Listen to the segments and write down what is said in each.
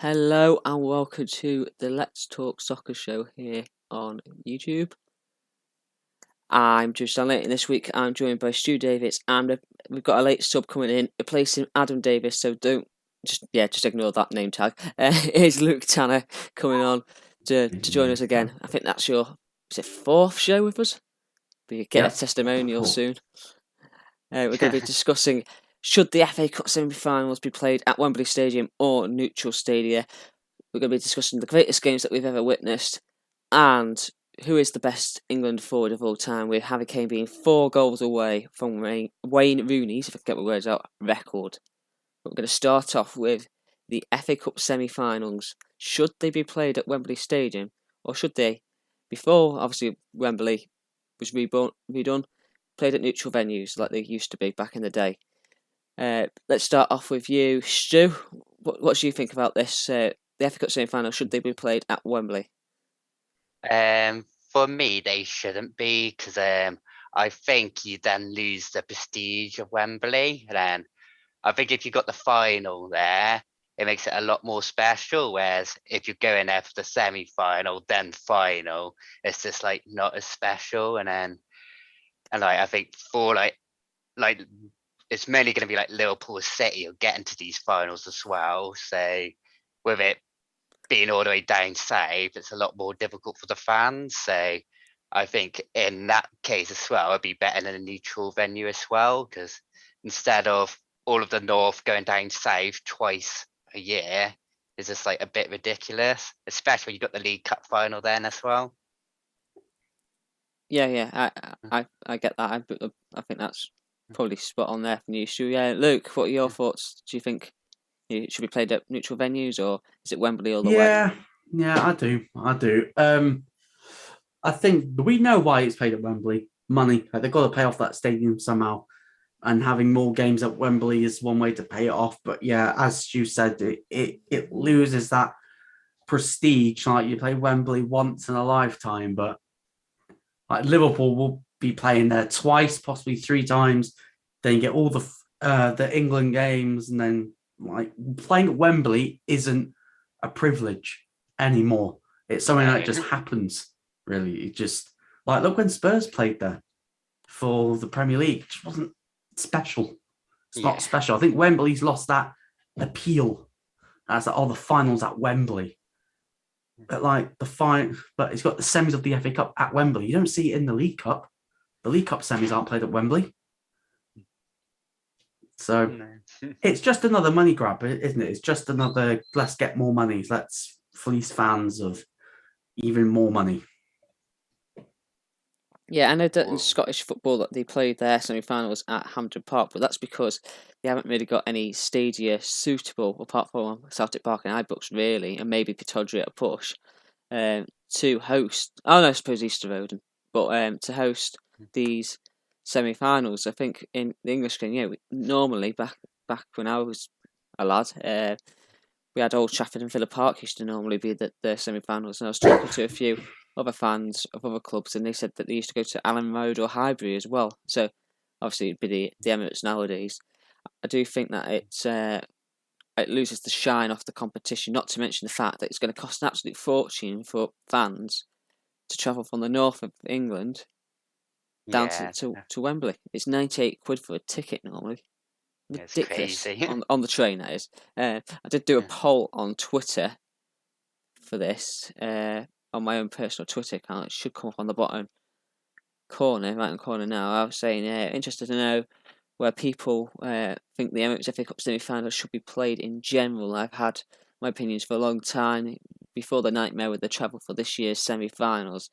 Hello and welcome to the Let's Talk Soccer show here on YouTube. I'm Stanley, and this week I'm joined by Stu Davies, and we've got a late sub coming in, replacing Adam Davies. So just ignore that name tag. Here's Luke Tanner coming on to join us again. I think that's your fourth show with us. But you get a testimonial soon. We're going to be discussing: should the FA Cup semi-finals be played at Wembley Stadium or neutral stadia? We're going to be discussing the greatest games that we've ever witnessed and who is the best England forward of all time, with Harry Kane being 4 goals away from Wayne Rooney's, if I can get my words out, record. But we're going to start off with the FA Cup semi-finals. Should they be played at Wembley Stadium, or should they, before obviously Wembley was redone, played at neutral venues like they used to be back in the day? Let's start off with you, Stu. What do you think about this? The FA Cup semi-final, should they be played at Wembley? For me, they shouldn't be, because I think you then lose the prestige of Wembley. And then I think if you got the final there, it makes it a lot more special. Whereas if you're going there for the semi-final, then final, it's just like not as special. And I think for like it's mainly going to be like Liverpool City or getting to these finals as well. So with it being all the way down south, it's a lot more difficult for the fans. So I think in that case as well, it'd be better than a neutral venue as well, because instead of all of the north going down south twice a year, it's just like a bit ridiculous, especially when you've got the League Cup final then as well. Yeah, I get that. I think that's probably spot on there from you, Stu. Yeah, Luke, what are your thoughts? Do you think it should be played at neutral venues, or is it Wembley all the way? Yeah, I do. I think we know why it's played at Wembley. Money. They've got to pay off that stadium somehow. And having more games at Wembley is one way to pay it off. But yeah, as you said, it loses that prestige. Like, you play Wembley once in a lifetime, but like Liverpool will be playing there twice, possibly 3 times. Then you get all the England games, and then like playing at Wembley isn't a privilege anymore. It's something that just happens. Really, it just, like, look when Spurs played there for the Premier League. It just wasn't special. It's not special. I think Wembley's lost that appeal as the finals at Wembley. But like but it's got the semis of the FA Cup at Wembley. You don't see it in the League Cup. The League Cup semis aren't played at Wembley. So it's just another money grab, isn't it? It's just another, let's get more money. Let's fleece fans of even more money. Yeah, I know that in Scottish football that they played their semi-finals at Hampden Park, but that's because they haven't really got any stadia suitable, apart from Celtic Park and Ibrox, really, and maybe Pittodrie at a push, to host. Oh no, I suppose Easter Road, but to host these semi-finals. I think in the English game, normally back when I was a lad, we had Old Trafford and Villa Park used to normally be the semi-finals, and I was talking to a few other fans of other clubs, and they said that they used to go to Allen Road or Highbury as well. So obviously it'd be the Emirates nowadays. I do think that it loses the shine off the competition, not to mention the fact that it's going to cost an absolute fortune for fans to travel from the north of England down to Wembley. It's £98 for a ticket normally. Ridiculous. On the train, that is. I did do a poll on Twitter for this, on my own personal Twitter account. It should come up on the bottom right-hand corner now. I was saying, interested to know where people think the Emirates FA Cup semi-final should be played in general. I've had my opinions for a long time, before the nightmare with the travel for this year's semi-finals,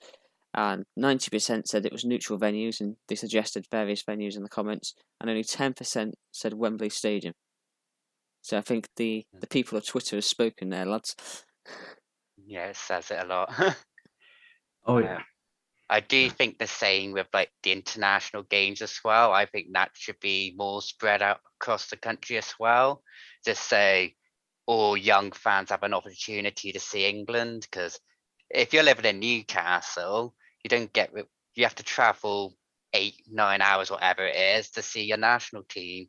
and 90% said it was neutral venues, and they suggested various venues in the comments, and only 10% said Wembley Stadium. So I think the people of Twitter have spoken there, lads. Yeah, it says it a lot. Oh yeah. I do think the same with like the international games as well. I think that should be more spread out across the country as well, just so all young fans have an opportunity to see England. Because if you're living in Newcastle, you have to travel 8-9 hours, whatever it is, to see your national team.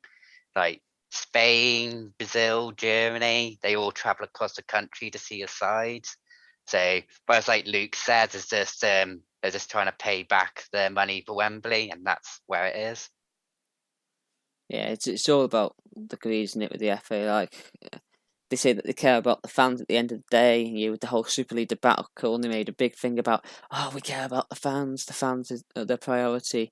Like, Spain, Brazil, Germany, they all travel across the country to see your sides. So, but as like Luke said, it's just they're just trying to pay back their money for Wembley, and that's where it is. Yeah, it's all about the greed, isn't it, with the FA? Like, they say that they care about the fans at the end of the day. With the whole Super League debacle, and they made a big thing about, we care about the fans. The fans are their priority.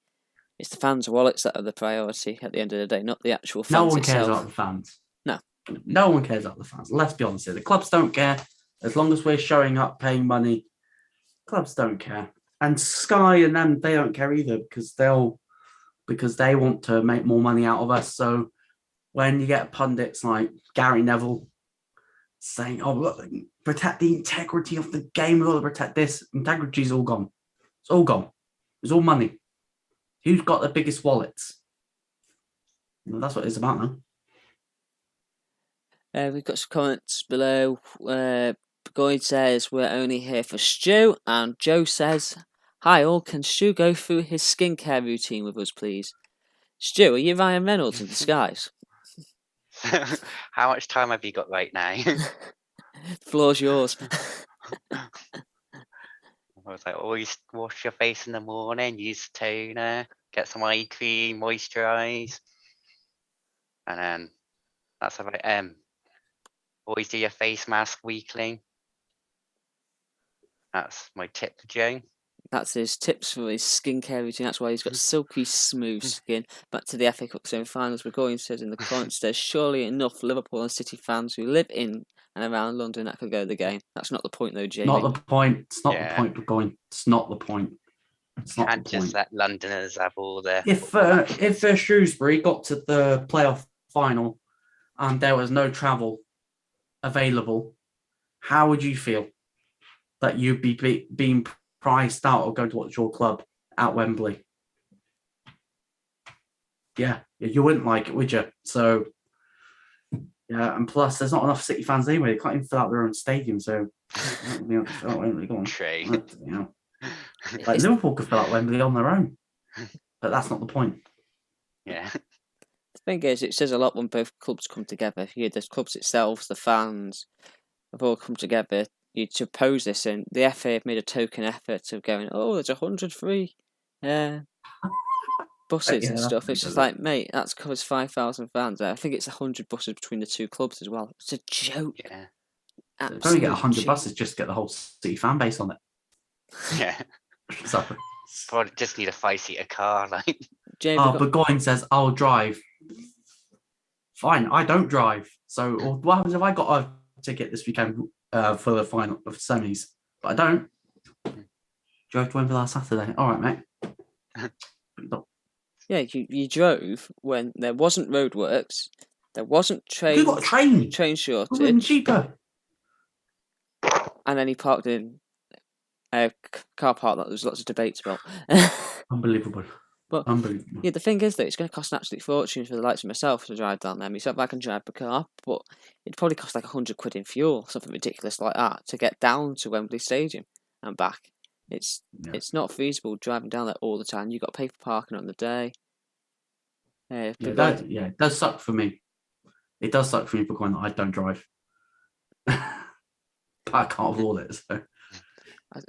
It's the fans' wallets that are the priority at the end of the day, not the actual fans. No one cares itself. about the fans. No. No one cares about the fans. Let's be honest here. The clubs don't care. As long as we're showing up, paying money, clubs don't care. And Sky and them, they don't care either because they want to make more money out of us. So when you get pundits like Gary Neville saying, look, protect the integrity of the game, we've got to protect this, integrity's all gone. It's all gone. It's all money. Who's got the biggest wallets? That's what it's about now. We've got some comments below. Boyd says, we're only here for Stu. And Joe says, hi all, can Stu go through his skincare routine with us, please? Stu, are you Ryan Reynolds in disguise? How much time have you got right now? The floor's yours. I was like, always wash your face in the morning, use toner, get some eye cream, moisturize, and then that's about it. Always do your face mask weekly. That's my tip for Joe. That's his tips for his skincare routine. That's why he's got silky smooth skin. Back to the FA Cup semi-finals. Gregorian says in the comments, there's surely enough Liverpool and City fans who live in and around London that could go to the game. That's not the point, though, Jamie. Not the point. It's not the point, Gregorian. It's not the point. It's not Can't the just point. let Londoners have all the. If Shrewsbury got to the playoff final and there was no available, how would you feel that you'd be being priced out or going to watch your club at Wembley? Yeah, you wouldn't like it, would you? So, yeah, and plus there's not enough City fans anyway. They can't even fill out their own stadium, so go on. True. Like Liverpool could fill out Wembley on their own, but that's not the point. Yeah. The thing is, it says a lot when both clubs come together. The clubs itself, the fans, have all come together to oppose this, and the FA have made a token effort of going, there's 100 free buses and stuff. It's just like, mate, that covers 5,000 fans. I think it's 100 buses between the two clubs as well. It's a joke. Yeah. Don't get 100 buses, just get the whole City fan base on it. Yeah. So, Probably just need a 5-seater car, like. But Goin says, I'll drive. Fine, I don't drive. So what happens if I got a ticket this weekend for the final of semis? But I don't. Drove to Wembley last Saturday. All right, mate. Yeah, you drove when there wasn't roadworks, there wasn't train. You got a train. Train shortage. Even cheaper. And then he parked in a car park that there's lots of debates about. Unbelievable. But unbelievable. Yeah, the thing is, though, it's going to cost an absolute fortune for the likes of myself to drive down there. Myself, I can drive a car, but it'd probably cost like £100 in fuel, something ridiculous like that, to get down to Wembley Stadium and back. It's not feasible driving down there all the time. You've got to pay for parking on the day. It does suck for me. It does suck for me because I don't drive. But I can't afford it. So.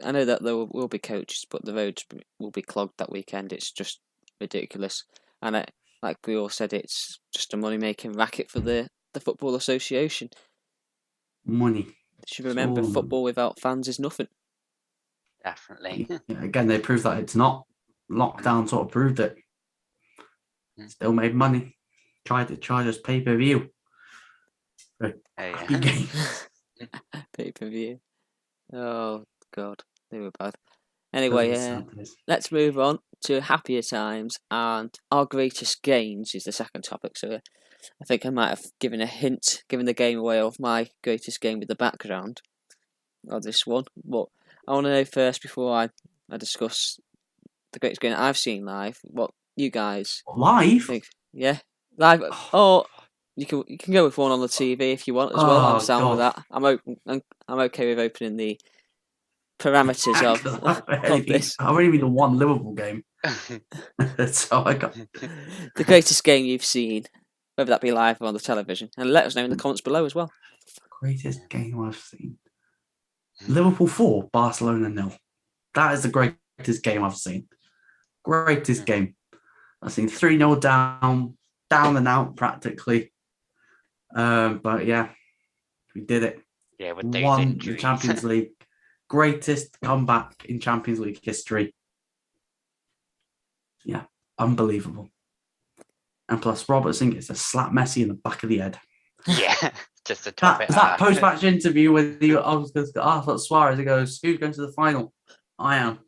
I know that there will be coaches, but the roads will be clogged that weekend. It's just ridiculous. And like we all said, it's just a money-making racket for the Football Association. Money. You should remember, football without fans is nothing. Definitely. Yeah, again, they proved that it's not. Lockdown sort of proved it. Still made money. Tried to charge us pay-per-view. Pay-per-view. Oh, God. They were bad. Anyway, let's move on to happier times, and our greatest gains is the second topic. So I think I might have given the game away of my greatest game with the background of this one. But I want to know first, before I discuss the greatest game I've seen live, what you guys think. Yeah, live. Or you can go with one on the TV if you want as well. I'm sound with that. I'm okay with opening the parameters of this. I've only been to one Liverpool game. So I got the greatest game you've seen whether that be live or on the television. And let us know in the comments below as well. Greatest game I've seen. Liverpool 4, Barcelona 0. That is the greatest game I've seen. Greatest game. I've seen 3-0 down and out practically. But yeah, we did it. Yeah, with those Won injuries. the Champions League. Greatest comeback in Champions League history. Yeah, unbelievable. And plus, Robertson gets a slap Messi in the back of the head. Yeah, just to top it That up. post-match interview with you, I was going to ask Suarez. He goes, "Who's going to the final?" I am.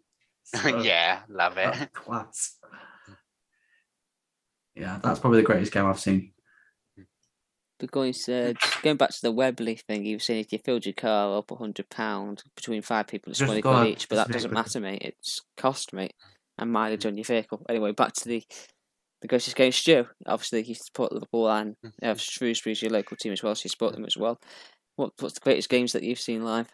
So, Yeah, love it. that's class. Yeah, that's probably the greatest game I've seen. The guy said, going back to the Wembley thing, he was saying if you filled your car up £100 between 5 people, it's Just 20 go quid on, each, but just that doesn't quickly. matter, mate. It's cost, mate, and mileage on your vehicle. Anyway, back to the greatest game. Stu, obviously, you support Liverpool, and Shrewsbury's your local team as well, so you support them as well. What's the greatest games that you've seen live?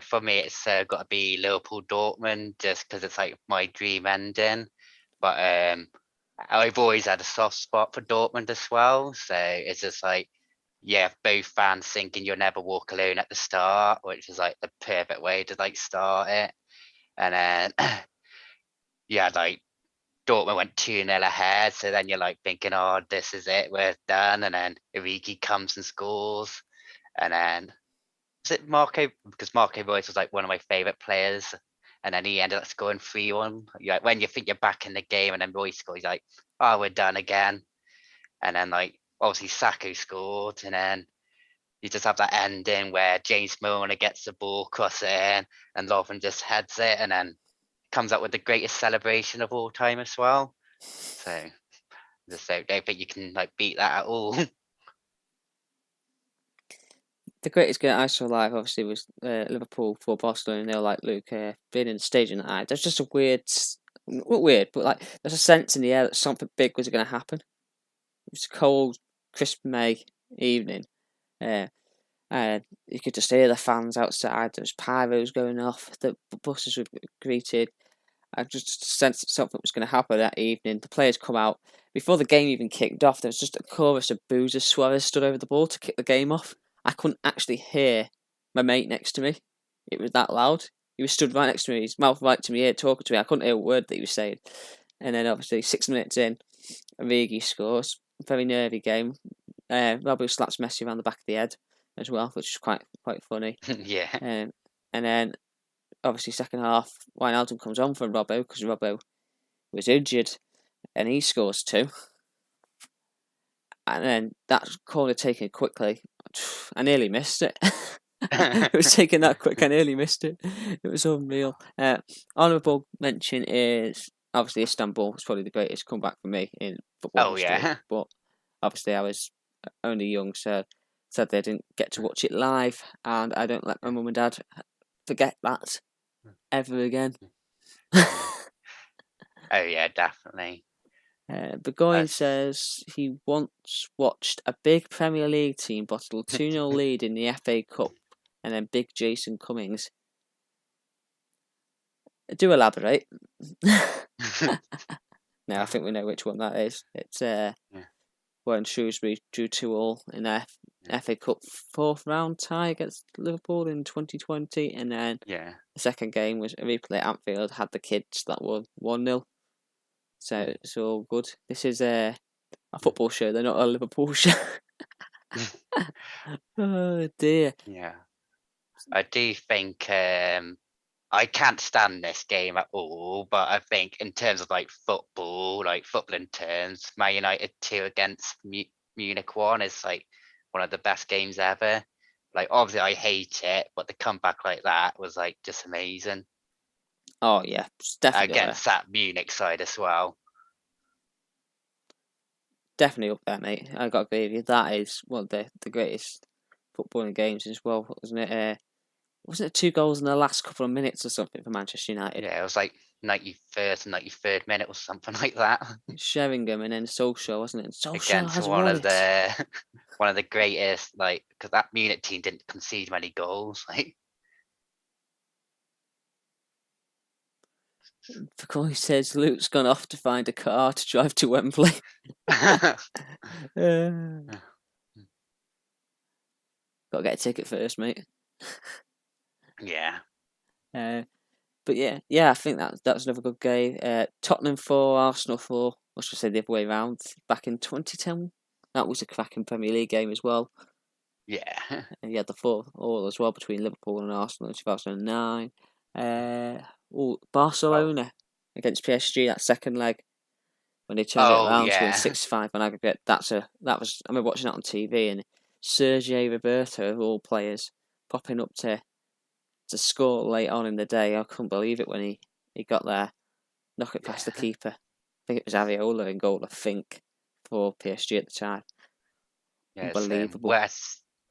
For me, it's got to be Liverpool Dortmund, just because it's like my dream ending. But I've always had a soft spot for Dortmund as well. So it's just like, yeah, both fans thinking you'll never walk alone at the start, which is like the perfect way to like start it. And then, yeah, like Dortmund went 2-0 ahead. So then you're like thinking, oh, this is it, we're done. And then Origi comes and scores. And then, is it Marco? Because Marco Reus was like one of my favourite players. And then he ended up scoring 3-1. Like when you think you're back in the game and then Royce scores, you're like, oh, we're done again. And then like obviously Sacco scored, and then you just have that ending where James Milner gets the ball, cross it in, and Lovren just heads it, and then comes up with the greatest celebration of all time as well. So just don't think you can like beat that at all. The greatest game I saw live, obviously, was Liverpool for Barcelona. And they were like, Luke, being in the stadium that night, there's just a weird, not weird, but like there's a sense in the air that something big was going to happen. It was a cold, crisp May evening, and you could just hear the fans outside. There was pyros going off. The buses were greeted. I just sensed that something was going to happen that evening. The players come out before the game even kicked off. There was just a chorus of boos as Suarez stood over the ball to kick the game off. I couldn't actually hear my mate next to me. It was that loud. He was stood right next to me, his mouth right to my ear, talking to me. I couldn't hear a word that he was saying. And then obviously 6 minutes in, Origi scores. Very nervy game. Robbo slaps Messi around the back of the head as well, which is quite funny. Yeah. And then obviously second half, Wijnaldum comes on for Robbo because Robbo was injured, and he scores 2. And then that corner taken quickly, I nearly missed it. It was taken that quick, I nearly missed it. It was unreal. Honourable mention is obviously Istanbul. It's probably the greatest comeback for me in football history. Yeah. But obviously I was only young, so sadly I didn't get to watch it live, and I don't let my mum and dad forget that ever again. Oh yeah, definitely. Burgoyne says he once watched a big Premier League team bottle 2-0 lead in the FA Cup, and then big Jason Cummings. Do elaborate. No, I think we know which one that is. It's when Shrewsbury drew 2-2 in their FA Cup 4th round tie against Liverpool in 2020, and then the second game was a replay at Anfield, had the kids that won 1-0. So it's all good. This is a football show, they're not a Liverpool show. Oh dear. Yeah. I do think I can't stand this game at all, but I think in terms of like footballing terms, Man United 2 against Munich 1 is like one of the best games ever. Like obviously I hate it, but the comeback like that was like just amazing. Oh yeah, definitely against that Munich side as well. Definitely up there, mate. I got to agree with you. That is one of the greatest footballing games as well, wasn't it? Wasn't it 2 goals in the last couple of minutes or something for Manchester United? Yeah, it was like 91st and 93rd minute or something like that. Sheringham and then Solskjaer, wasn't it? Solskjaer against has one won of the one of the greatest, like, because that Munich team didn't concede many goals, like. Because he says Luke's gone off to find a car to drive to Wembley. Got to get a ticket first, mate. Yeah. But yeah, I think that was another good game. Tottenham 4, Arsenal 4. I should say the other way around. Back in 2010, that was a cracking Premier League game as well. Yeah. And you had the 4-4 as well between Liverpool and Arsenal in 2009. Barcelona against PSG, that second leg when they turned it around to win 6-5 on aggregate. I remember watching that on TV, and Sergio Roberto, of all players, popping up to score late on in the day. I couldn't believe it when he got there, knock it past the keeper. I think it was Aviola in goal, I think, for PSG at the time. Yeah, Unbelievable.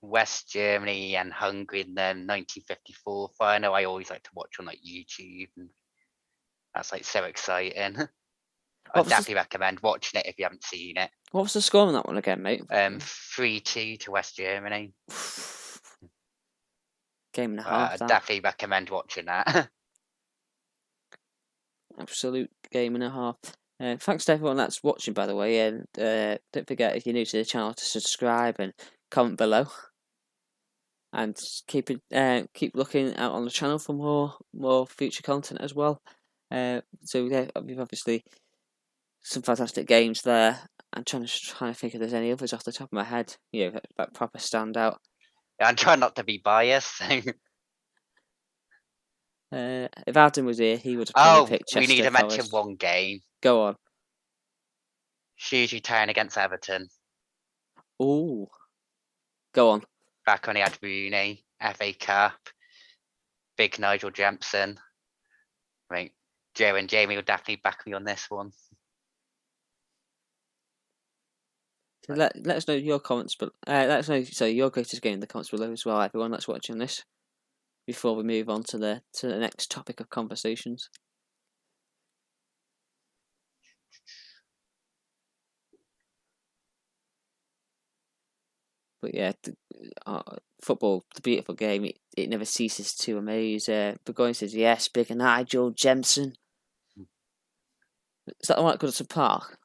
West Germany and Hungary in the 1954 final. I always like to watch on like YouTube, and that's like so exciting. I definitely recommend watching it if you haven't seen it. What was the score on that one again, mate? 3-2 to West Germany. Game and a half. I definitely recommend watching that. Absolute game and a half. Thanks to everyone that's watching, by the way, and don't forget, if you're new to the channel, to subscribe and comment below, and keep looking out on the channel for more future content as well. So yeah, we've obviously some fantastic games there. I'm trying to think if there's any others off the top of my head. That proper standout. I'm trying not to be biased. If Adam was here, he would have probably picked Chester. We need to Forest. mention one game. Go on. Shrewsbury Town against Everton. Ooh. Go on. Back when he had Rooney, FA Cup, big Nigel Jempson. Right, Joe and Jamie will definitely back me on this one. So let us know your comments, but let us know your greatest game in the comments below as well, everyone that's watching this, before we move on to the next topic of conversations. But yeah, football, the beautiful game, it never ceases to amaze. Burgoyne says, yes, big Nigel Jempson. Is that the one at Goodison Park?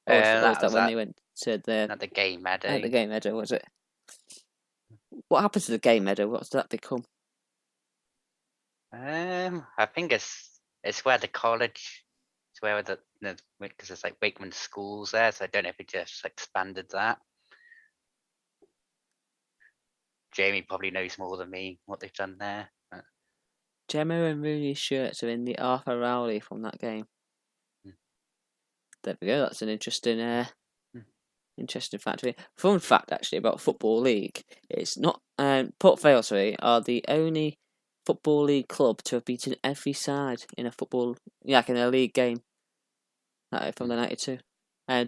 Or was that when they went to at the game meadow? At the game meadow, was it? What happened to the game meadow? What did that become? I think it's where the college, it's where because it's like Wakeman schools there, so I don't know if it just expanded that. Jamie probably knows more than me what they've done there. Gemma and Rooney's shirts are in the Arthur Rowley from that game. There we go. That's an interesting fact. Fun fact, actually, about Football League. It's not Port Vale, are the only Football League club to have beaten every side in a in a league game. From the 92.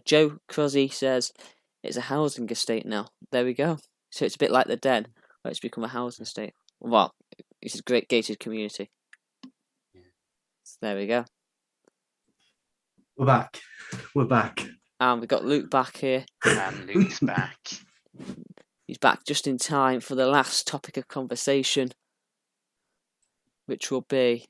Joe Crosby says it's a housing estate now. There we go. So it's a bit like the Den, where it's become a housing estate. Well, it's a great gated community. So there we go. We're back. And we've got Luke back here. And Luke's back. He's back just in time for the last topic of conversation, which will be...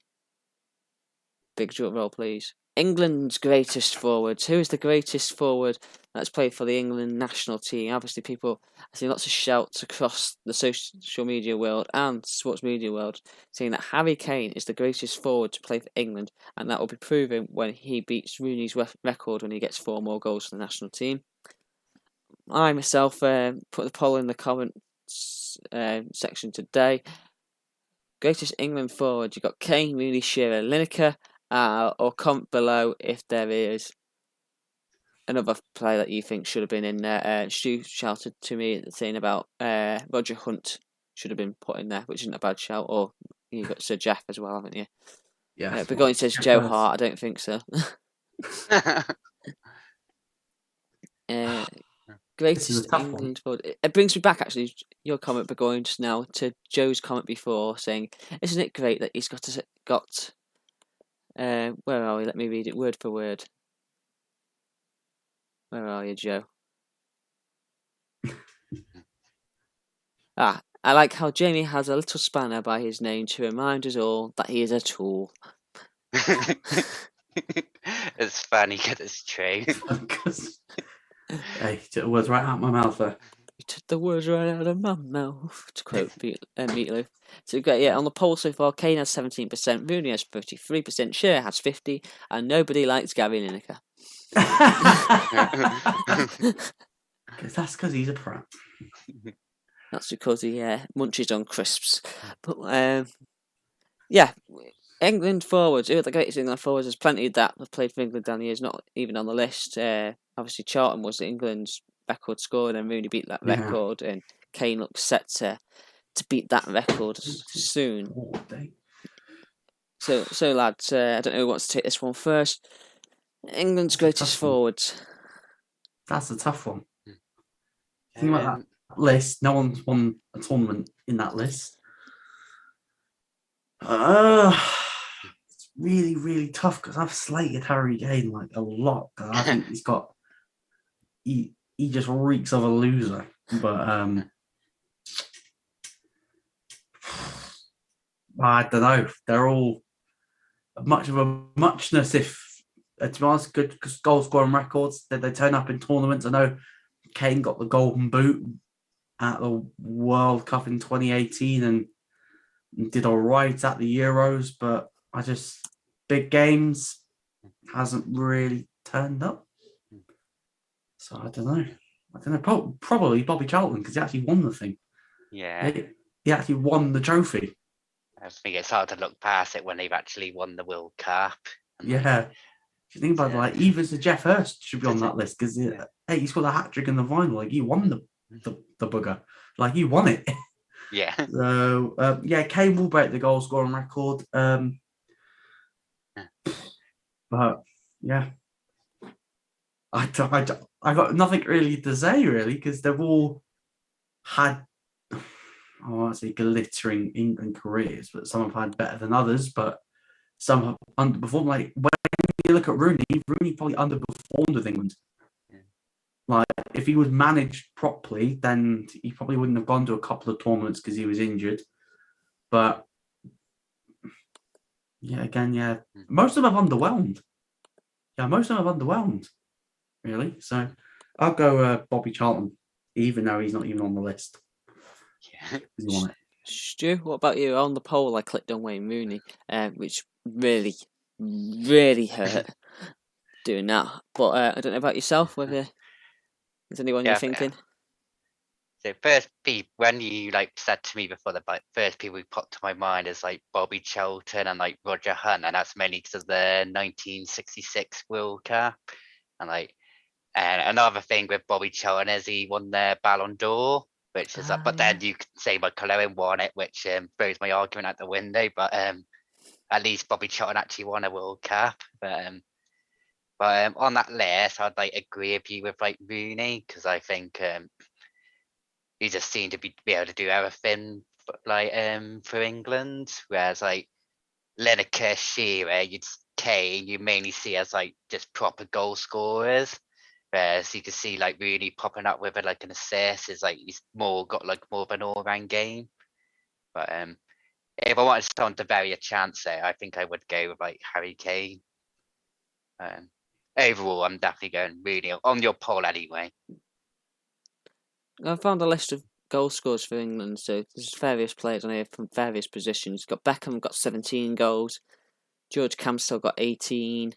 Big drum roll, please. England's greatest forwards. Who is the greatest forward that's played for the England national team? Obviously, I see lots of shouts across the social media world and sports media world saying that Harry Kane is the greatest forward to play for England, and that will be proven when he beats Rooney's record when he gets 4 more goals for the national team. I myself put the poll in the comments section today. Greatest England forward, you've got Kane, Rooney, Shearer, Lineker, or comment below if there is another player that you think should have been in there. Stu shouted to me saying about Roger Hunt should have been put in there, which isn't a bad shout. Or you've got Sir Jeff as well, haven't you? Yeah. Burgoyne says Joe Hart. I don't think so. Greatest England forward. It brings me back, actually, your comment, Burgoyne, just now, to Joe's comment before, saying, isn't it great that he's got where are we? Let me read it word for word. Where are you, Joe? I like how Jamie has a little spanner by his name to remind us all that he is a tool. It's funny because it's true. Because hey, you took the words right out of my mouth there. You took the words right out of my mouth, to quote Meatloaf. So we've got, on the poll so far, Kane has 17%, Rooney has 33%, Shearer has 50%, and nobody likes Gary Lineker. That's because he's a prat. That's because he munches on crisps. But England forwards. Who are the greatest England forwards? There's plenty of that have played for England down the years, not even on the list. Obviously, Charlton was England's record scorer, and Rooney beat that record, and Kane looks set to beat that record soon. So lads, I don't know who wants to take this one first. England's greatest forwards. That's a tough one. Think about that list. No one's won a tournament in that list. It's really, really tough because I've slated Harry Kane like a lot. I think he's got he just reeks of a loser. But I don't know. They're all much of a muchness. If to be honest, good goal scoring records that they turn up in tournaments. I know Kane got the Golden Boot at the World Cup in 2018 and did all right at the Euros, but big games hasn't really turned up. So I don't know. Probably Bobby Charlton because he actually won the thing. Yeah. He actually won the trophy. I think it's hard to look past it when they've actually won the World Cup. Yeah. If you think about it, like even Sir Jeff Hurst should be on that list because he scored a hat trick in the final. Like he won the bugger. Like he won it. Yeah. So Kane will break the goal scoring record. But yeah, I got nothing really to say really because they've all had I won't say glittering England careers, but some have had better than others. But some have underperformed. Like when you look at Rooney probably underperformed with England. Like, if he was managed properly, then he probably wouldn't have gone to a couple of tournaments because he was injured. But, most of them have underwhelmed. Yeah, most of them have underwhelmed, really. So, I'll go Bobby Charlton, even though he's not even on the list. Yeah. He won it. Stu, what about you? On the poll, I clicked on Wayne Rooney, which really, really hurt doing that. But I don't know about yourself, whether... Is anyone you're thinking? So when you said to me before the first people who popped to my mind is Bobby Charlton and Roger Hunt, and that's mainly because of the 1966 World Cup. And and another thing with Bobby Charlton is he won the Ballon d'Or, which is but then you could say McLaren won it, which throws my argument out the window. But at least Bobby Charlton actually won a World Cup. But on that list, I'd agree with you with Rooney because I think he just seemed to be able to do everything for England. Whereas Lineker, Shearer, Kane, you mainly see as just proper goal scorers. Whereas you can see Rooney popping up with an assist is he's got more of an all round game. But if I wanted someone to vary a chance there, I think I would go with Harry Kane. Overall, I'm definitely going Rooney on your poll anyway. I found a list of goal scorers for England, so there's various players on here from various positions. Got Beckham got 17 goals, George Campbell got 18,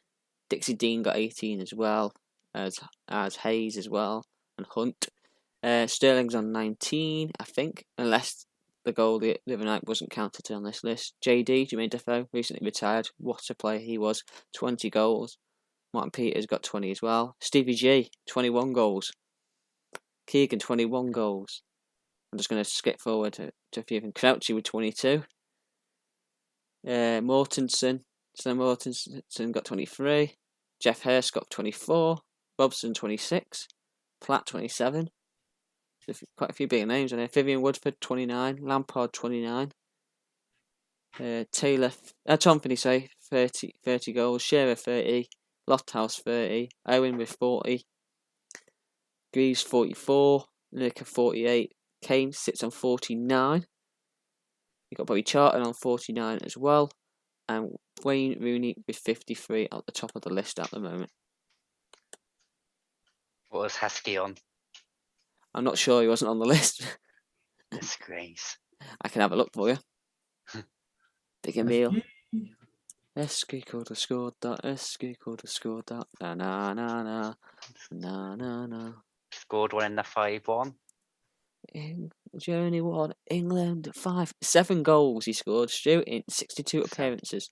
Dixie Dean got 18 as well, as Hayes as well, and Hunt. Sterling's on 19, I think, unless the goal the other night wasn't counted on this list. JD, Jermaine Defoe, recently retired. What a player he was. 20 goals. Martin Peters got 20 as well. Stevie G, 21 goals. Keegan, 21 goals. I'm just going to skip forward to a few of them. Crouchy with 22. Mortensen got 23. Jeff Hurst got 24. Robson, 26. Platt, 27. There's quite a few bigger names on here. Vivian Woodford, 29. Lampard, 29. Tom Finney, 30 goals. Shearer, 30. Lofthouse, 30. Owen with 40. Greaves, 44. Lineker, 48. Kane sits on 49. You got Bobby Charlton on 49 as well. and Wayne Rooney with 53 at the top of the list at the moment. What was Heskey on? I'm not sure he wasn't on the list. Disgrace. I can have a look for you. Big Emil. Heskey could have scored that. Heskey could have scored that. Na na na na. Na na na. Scored one in the 5-1. Germany won. England 7 goals he scored. Stu in 62 appearances.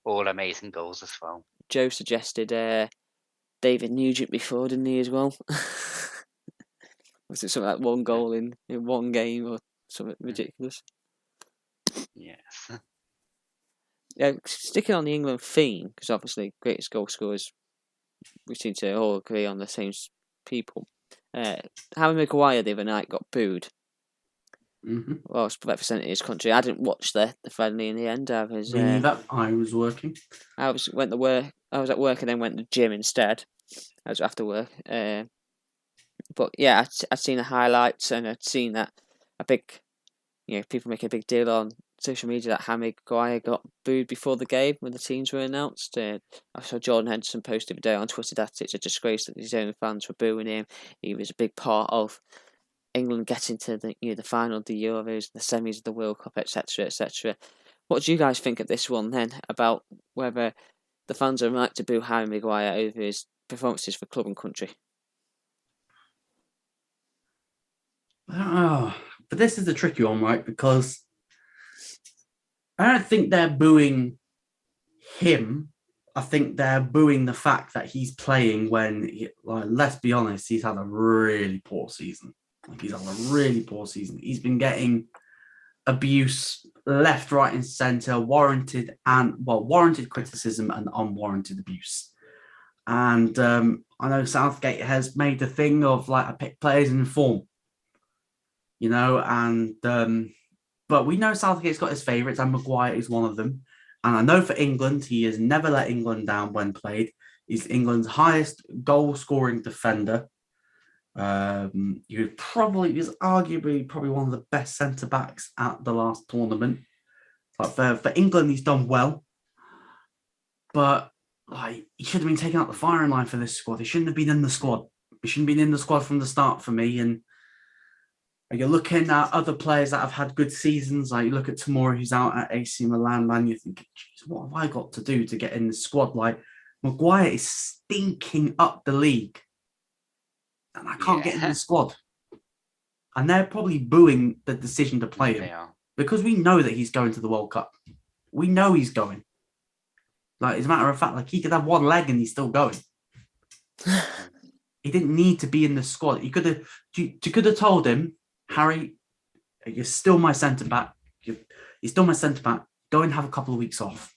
All amazing goals as well. Joe suggested David Nugent before, didn't he, as well? Was it something like 1 goal in 1 game or something ridiculous? Yes. Yeah, sticking on the England theme, because obviously greatest goal scorers, we seem to all agree on the same people. Harry Maguire the other night got booed. Mm-hmm. Well, it's representing his country. I didn't watch the friendly in the end. I was working. I was at work and then went to the gym instead. I was after work. But yeah, I'd seen the highlights and I'd seen that people making a big deal on social media that Harry Maguire got booed before the game when the teams were announced. I saw Jordan Henderson posted a video on Twitter that it's a disgrace that his own fans were booing him. He was a big part of England getting to the final of the Euros, the semis of the World Cup, etc., etc. What do you guys think of this one then, about whether the fans are right to boo Harry Maguire over his performances for club and country? But this is the tricky one, right? Because I don't think they're booing him. I think they're booing the fact that he's playing when, let's be honest, he's had a really poor season. He's been getting abuse left, right, and centre, warranted criticism and unwarranted abuse. And I know Southgate has made a thing of I pick players in form, but we know Southgate's got his favourites, and Maguire is one of them. And I know for England, he has never let England down when played. He's England's highest goal-scoring defender. He was arguably one of the best centre-backs at the last tournament. For England, he's done well. But he should have been taken out the firing line for this squad. He shouldn't have been in the squad. He shouldn't have been in the squad from the start for me. And you're looking at other players that have had good seasons. You look at Tomori, who's out at AC Milan, man. You're thinking, geez, what have I got to do to get in the squad? Maguire is stinking up the league, and I can't get in the squad. And they're probably booing the decision to play him because we know that he's going to the World Cup. We know he's going. As a matter of fact, he could have 1 leg and he's still going. He didn't need to be in the squad. You could have told him, Harry, you're still my centre-back. You're still my centre-back. Go and have a couple of weeks off.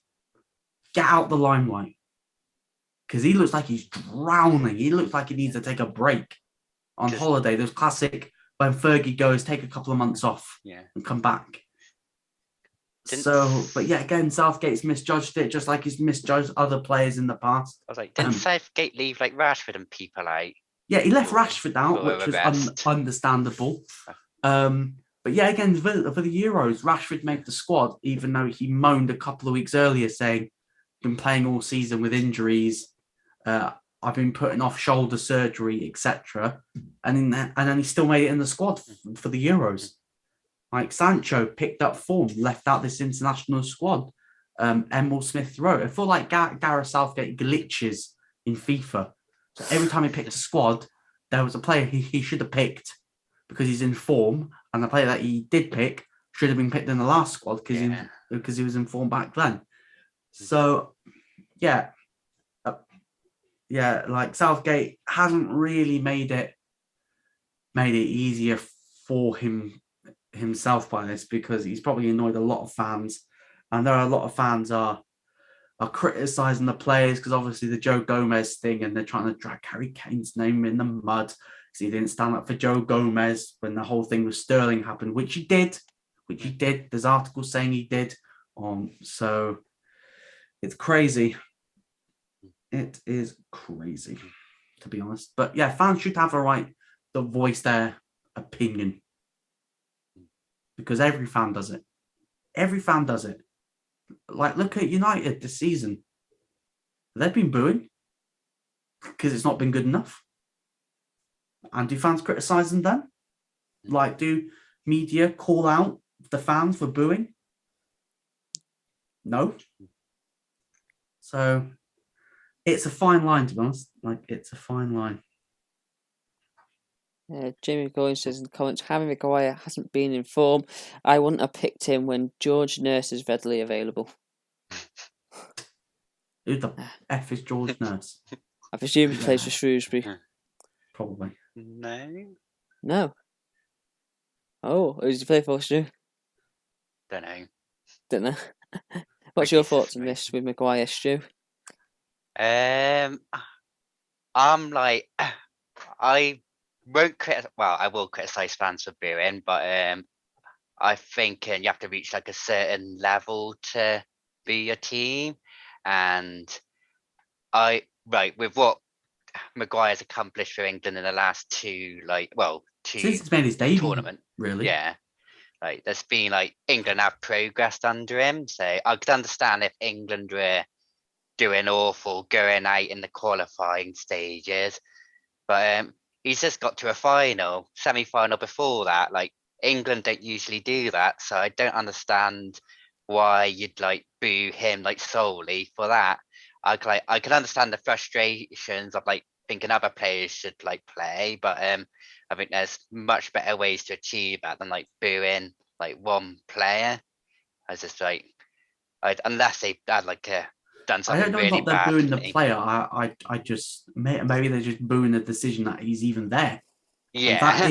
Get out the limelight. Because he looks like he's drowning. He looks like he needs to take a break on holiday. There's classic when Fergie goes, take a couple of months off and come back. Again, Southgate's misjudged it, just like he's misjudged other players in the past. I was like, didn't Southgate leave Rashford and people out? Yeah, he left Rashford out, which was understandable. But yeah, again, for the Euros, Rashford made the squad, even though he moaned a couple of weeks earlier saying, been playing all season with injuries, I've been putting off shoulder surgery, etc. And then he still made it in the squad for the Euros. Sancho picked up form, left out this international squad. Emil Smith-Rowe. I feel like Gareth Southgate glitches in FIFA. So every time he picked a squad, there was a player he should have picked because he's in form, and the player that he did pick should have been picked in the last squad because he was in form back then. So, Southgate hasn't really made it easier for himself by this, because he's probably annoyed a lot of fans, and there are a lot of fans are criticising the players because obviously the Joe Gomez thing, and they're trying to drag Harry Kane's name in the mud because he didn't stand up for Joe Gomez when the whole thing with Sterling happened, which he did. There's articles saying he did. So it's crazy. It is crazy, to be honest. But yeah, fans should have a right to voice their opinion, because every fan does it. Every fan does it. Like, look at United this season. They've been booing because it's not been good enough. And do fans criticise them then? Like, do media call out the fans for booing? No. So it's a fine line, to be honest. Like, it's a fine line. Jamie Goins says in the comments, Harry Maguire hasn't been in form. I wouldn't have picked him when George Nurse is readily available. Who the F is George Nurse? I presume he plays for Shrewsbury. Probably. No. Oh, who does he play for, Stu? Don't know. Don't know. What's your thoughts on this with Maguire, Stu? I'm like, I won't I will criticize fans for booing, but I think you have to reach like a certain level to be a team, and with what Maguire's accomplished for England in the last two Since he's made his debut, tournament, really. yeah. Like there's been like England have progressed under him, so I could understand if England were doing awful going out in the qualifying stages, but he's just got to a semi-final before that. Like England don't usually do that, so I don't understand why you'd like boo him like solely for that. I can understand the frustrations of like thinking other players should like play, but I think there's much better ways to achieve that than like booing like one player. I was just like, unless they had like done I something don't know really if they're bad. booing the player. I just maybe they're just booing the decision that he's even there. Yeah,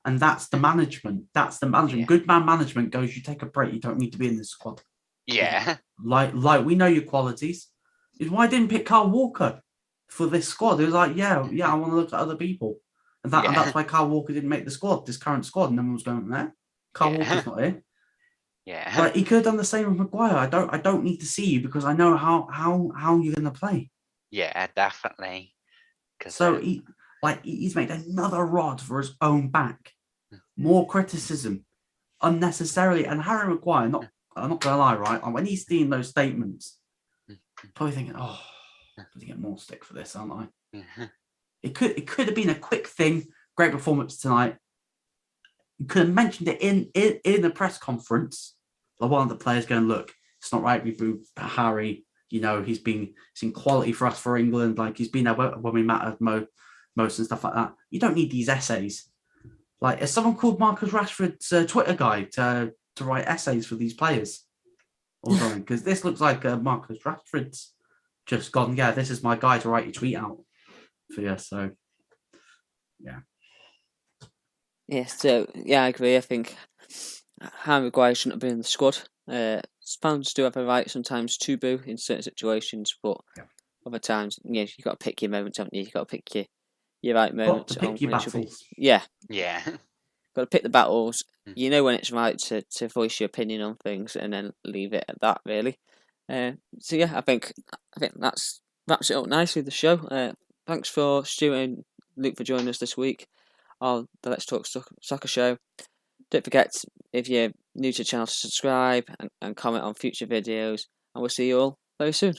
and that's the management. That's the management. Yeah. Good man management goes, you take a break. You don't need to be in the squad. yeah, Like we know your qualities. Is why I didn't pick Carl Walker for this squad. It was like, yeah, I want to look at other people, and that's why Carl Walker didn't make the squad, this current squad, and everyone was going there. Carl Walker's not here. Yeah, But he could have done the same with Maguire. I don't need to see you because I know how you're gonna play. Yeah, definitely. So he's made another rod for his own back. More criticism unnecessarily. And Harry Maguire, I'm not gonna lie, right? When he's seeing those statements, probably thinking, oh, I'm gonna get more stick for this, aren't I? It could have been a quick thing. Great performance tonight. You could have mentioned it in the press conference. Like one of the players going, look, it's not right we boo Harry. He's in quality for us for England. Like he's been there when we mattered most and stuff like that. You don't need these essays. Like, has someone called Marcus Rashford's Twitter guy to write essays for these players or something? Because this looks like Marcus Rashford's just gone, yeah, this is my guy to write your tweet out for you. So, yeah. Yeah, so, I agree. I think Harry Maguire shouldn't have been in the squad. Fans do have a right sometimes to boo in certain situations, but other times, you've got to pick your moments, haven't you? You've got to pick your right moments. Got to pick your battles. Yeah. Got to pick the battles. You know when it's right to voice your opinion on things and then leave it at that, really. So yeah, I think that wraps it up nicely, the show. Thanks for Stu and Luke for joining us this week on the Let's Talk Soccer show. Don't forget, if you're new to the channel, to subscribe and comment on future videos, and we'll see you all very soon.